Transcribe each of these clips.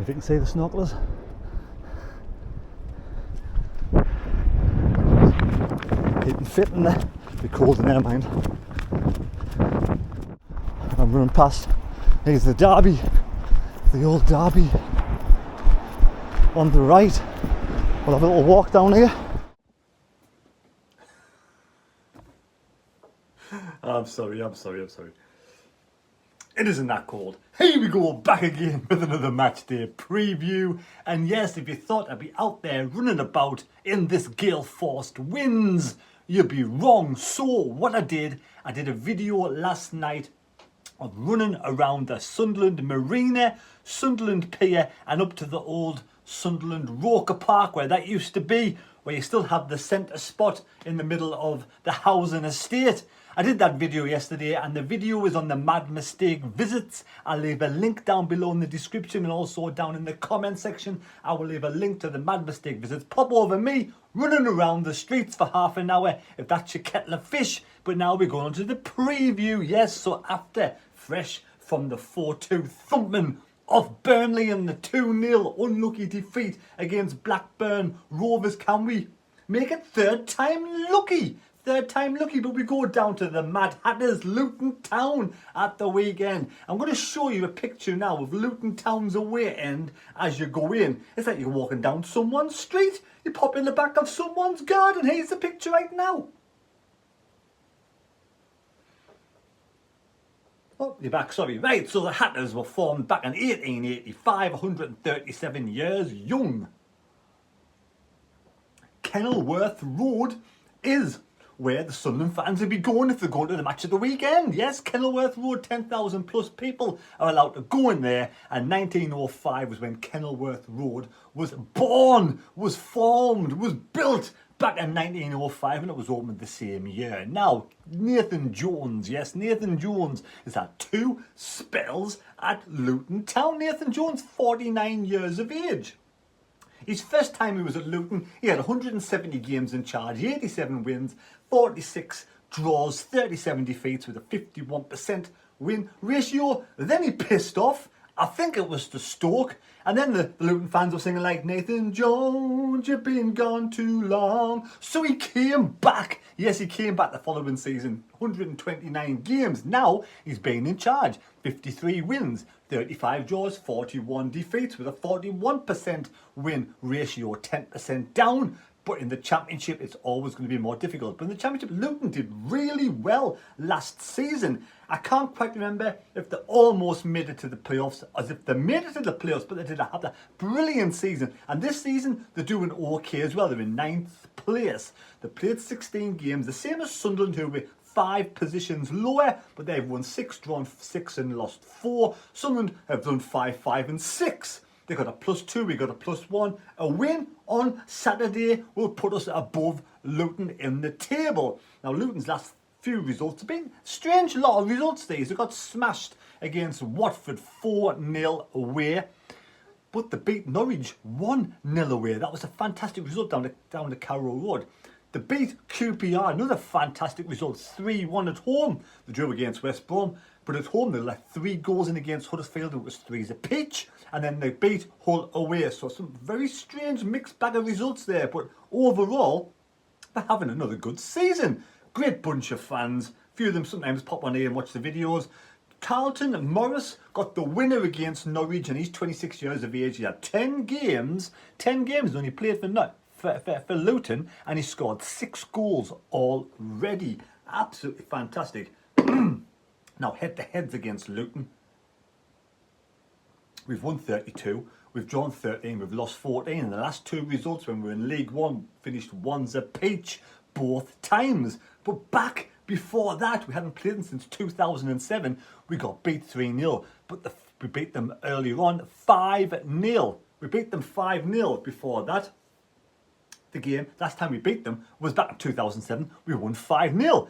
if you can see the snorkelers. Keeping fit in there. Be cold in there, mind. I'm running past. Here's the Derby, the old Derby. On the right, we'll have a little walk down here. I'm sorry. It isn't that cold. Here we go, back again with another match day preview. And yes, if you thought I'd be out there running about in this gale-forced winds, you'd be wrong. So what I did a video last night of running around the Sunderland Marina, Sunderland Pier, and up to the old Sunderland Roker Park where that used to be, where you still have the centre spot in the middle of the housing estate. I did that video yesterday, and the video is on the Mad Mistake visits. I'll leave a link down below in the description, and also down in the comment section I will leave a link to the Mad Mistake visits. Pop over me running around the streets for half an hour if that's your kettle of fish. But now we're going on to the preview. Yes, so after fresh from the 4-2 thumping of Burnley and the 2-0 unlucky defeat against Blackburn Rovers, can we make it third time lucky? Third time lucky, but we go down to the Mad Hatters, Luton Town at the weekend. I'm going to show you a picture now of Luton Town's away end as you go in. It's like you're walking down someone's street. You pop in the back of someone's garden. Here's the picture right now. Oh, you're back, sorry. Right, so the Hatters were formed back in 1885, 137 years young. Kenilworth Road is where the Sunderland fans will be going if they're going to the match of the weekend. Yes, Kenilworth Road, 10,000 plus people are allowed to go in there. And 1905 was when Kenilworth Road was born, was formed, was built back in 1905, and it was opened the same year. Now, Nathan Jones, yes, Nathan Jones has had 2 spells at Luton Town. Nathan Jones, 49 years of age. His first time he was at Luton, he had 170 games in charge, 87 wins, 46 draws, 37 defeats with a 51% win ratio. Then he pissed off. I think it was to Stoke. And then the Luton fans were singing like, Nathan Jones, you've been gone too long. So he came back. Yes, he came back the following season. 129 games. Now he's been in charge. 53 wins, 35 draws, 41 defeats with a 41% win ratio, 10% down. But in the Championship, it's always going to be more difficult. But in the Championship, Luton did really well last season. I can't quite remember if they almost made it to the playoffs, as if they made it to the playoffs, but they did have a brilliant season. And this season, they're doing okay as well. They're in 9th place. They played 16 games, the same as Sunderland, who were 5 positions lower, but they've won 6, drawn 6, and lost 4. Sunderland have done 5, 5, and 6. They got a +2, we got a +1. A win on Saturday will put us above Luton in the table. Now, Luton's last few results have been strange lot of results these. They got smashed against Watford 4-0 away, but they beat Norwich 1-0 away. That was a fantastic result down the Carrow Road. They beat QPR, another fantastic result, 3-1 at home. They drew against West Brom, but at home they let 3 goals in against Huddersfield. It was 3s apiece, and then they beat Hull away. So some very strange mixed bag of results there, but overall, they're having another good season. Great bunch of fans. A few of them sometimes pop on here and watch the videos. Carlton and Morris got the winner against Norwich, and he's 26 years of age. He had 10 games when he played for Luton, and he scored 6 goals already. Absolutely fantastic. Now, head-to-heads against Luton. We've won 32, we've drawn 13, we've lost 14. And the last 2 results when we were in League One finished 1s apiece both times. But back before that, we hadn't played them since 2007. We got beat 3-0, but we beat them earlier on 5-0. We beat them 5-0 before that. The game, last time we beat them was back in 2007. We won 5-0.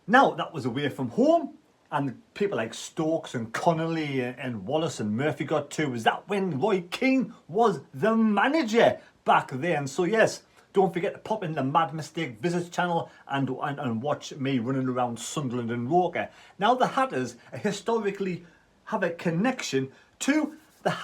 Now, that was away from home, and people like Stokes and Connolly and Wallace and Murphy got 2. Was that when Roy Keane was the manager back then? So yes, don't forget to pop in the Mad Mistake Visits channel and watch me running around Sunderland and Roker. Now, the Hatters historically have a connection to the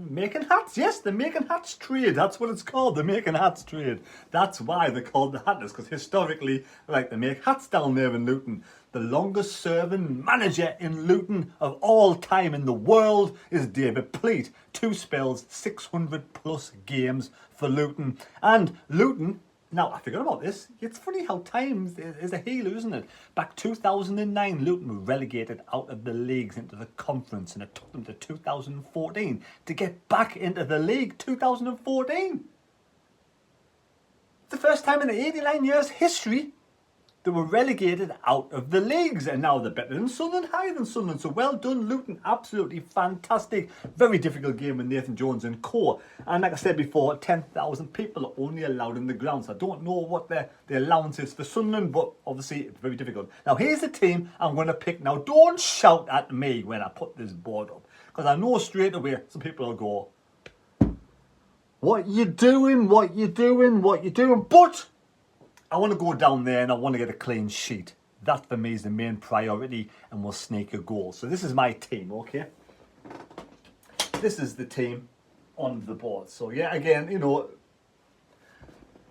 making hats. Yes, the making hats trade. That's what it's called, the making hats trade. That's why they're called the Hatters, because historically, like, they make hats down there in Luton. The longest serving manager in Luton of all time in the world is David Pleat. 2 spells, 600 plus games for Luton. And Luton, now I forgot about this, it's funny how time is a healer, isn't it? Back 2009, Luton were relegated out of the leagues into the conference, and it took them to 2014 to get back into the league. 2014. It's the first time in the 89 years history they were relegated out of the leagues, and now they're better than Sunderland, higher than Sunderland. So well done, Luton. Absolutely fantastic. Very difficult game with Nathan Jones and co. And like I said before, 10,000 people are only allowed in the ground. So I don't know what the allowance is for Sunderland, but obviously it's very difficult. Now here's the team I'm going to pick. Now don't shout at me when I put this board up, because I know straight away some people will go, what you doing, what you doing, what you doing? But I want to go down there and I want to get a clean sheet. That for me is the main priority, and we'll sneak a goal. So this is my team, okay? This is the team on the board. So yeah, again, you know,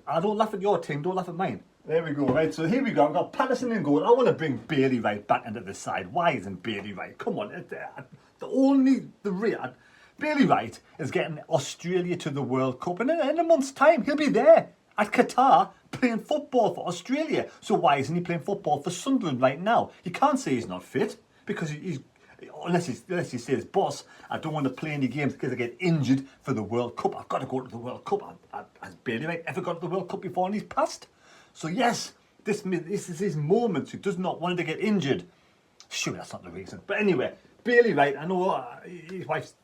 I don't laugh at your team, don't laugh at mine. There we go, right? So here we go. I've got Patterson in goal. I want to bring Bailey Wright back into the side. Why isn't Bailey Wright? Come on, Bailey Wright is getting Australia to the World Cup, and in a month's time he'll be there at Qatar playing football for Australia. So why isn't he playing football for Sunderland right now? You can't say he's not fit, because he's unless he says, boss, I don't want to play any games because I get injured for the World Cup. I've got to go to the World Cup. Has Bailey Wright ever got to the World Cup before in his past? So yes, this is his moment. He does not want to get injured. Sure, that's not the reason. But anyway, Bailey Wright, I know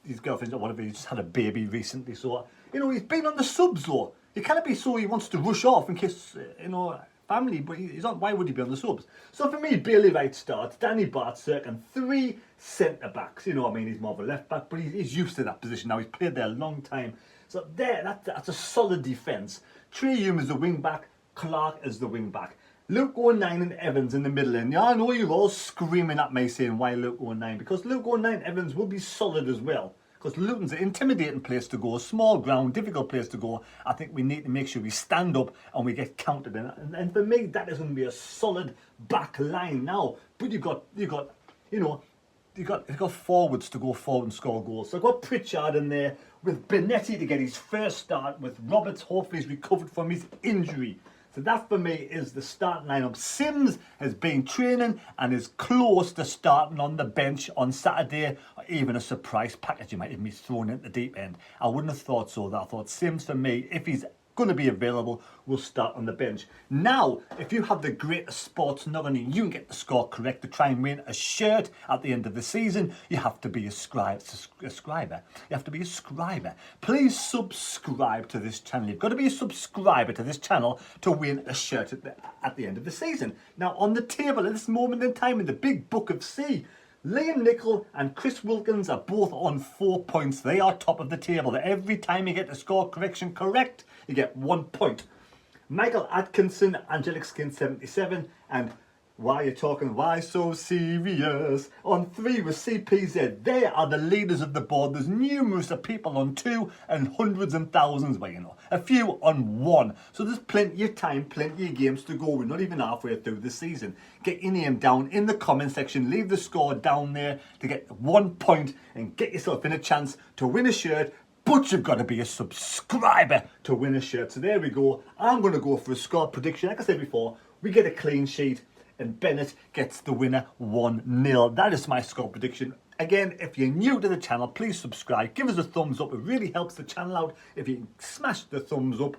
his girlfriend or whatever, he just had a baby recently. So, you know, he's been on the subs though. He can't be so he wants to rush off in case, you know, family, but he's not. Why would he be on the subs? So for me, Bailey Wright starts, Danny Bartzirk, and 3 centre-backs. You know what I mean? He's more of a left-back, but he's used to that position now. He's played there a long time. So that's a solid defence. Trey Hume is the wing-back, Clark is the wing-back. Luke 09 and Evans in the middle. And yeah, I know you're all screaming at me saying, why Luke 09? Because Luke 09 Evans will be solid as well. Because Luton's an intimidating place to go, a small ground, difficult place to go. I think we need to make sure we stand up and we get counted. And for me, that is going to be a solid back line now. But you've got forwards to go forward and score goals. So I've got Pritchard in there with Benetti to get his first start, with Roberts hopefully he's recovered from his injury. So that for me is the starting lineup. Sims has been training and is close to starting on the bench on Saturday, or even a surprise package. You might even be thrown into the deep end. I wouldn't have thought so. I thought Sims for me, if he's going to be available, will start on the bench. Now, if you have the greatest sports nugget and you can get the score correct to try and win a shirt at the end of the season, you have to be a scriber. You have to be a scriber. Please subscribe to this channel. You've got to be a subscriber to this channel to win a shirt at the end of the season. Now, on the table at this moment in time in the big book of C, Liam Nicol and Chris Wilkins are both on 4 points. They are top of the table. Every time you get the score correction correct, you get 1 point. Michael Atkinson, Angelic Skin 77, and why you're talking, why so serious? On 3 with CPZ. They are the leaders of the board. There's numerous of people on 2 and hundreds and thousands, well, you know, a few on 1. So there's plenty of time, plenty of games to go. We're not even halfway through the season. Get your name down in the comment section. Leave the score down there to get 1 point and get yourself in a chance to win a shirt. But you've got to be a subscriber to win a shirt. So there we go. I'm going to go for a score prediction. Like I said before, we get a clean sheet and Bennett gets the winner 1-0. That is my score prediction. Again, if you're new to the channel, please subscribe. Give us a thumbs up. It really helps the channel out if you can smash the thumbs up.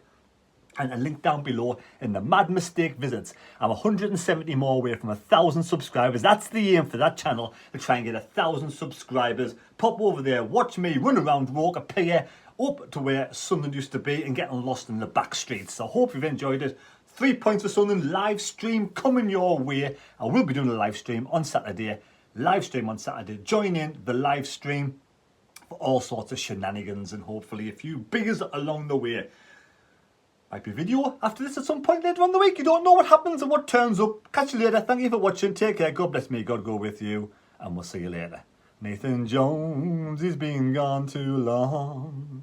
And a link down below in the Mad Mistake Visits. I'm 170 more away from 1,000 subscribers. That's the aim for that channel, to try and get 1,000 subscribers. Pop over there, watch me run around Roker Pier up to where Sunderland used to be and getting lost in the back streets. So I hope you've enjoyed it. 3 points for Sunderland live stream coming your way. I will be doing a live stream on Saturday. Join in the live stream for all sorts of shenanigans and hopefully a few beers along the way. Might be video after this at some point later on the week. You don't know what happens and what turns up. Catch you later. Thank you for watching. Take care. God bless me. God go with you. And we'll see you later. Nathan Jones, he's been gone too long.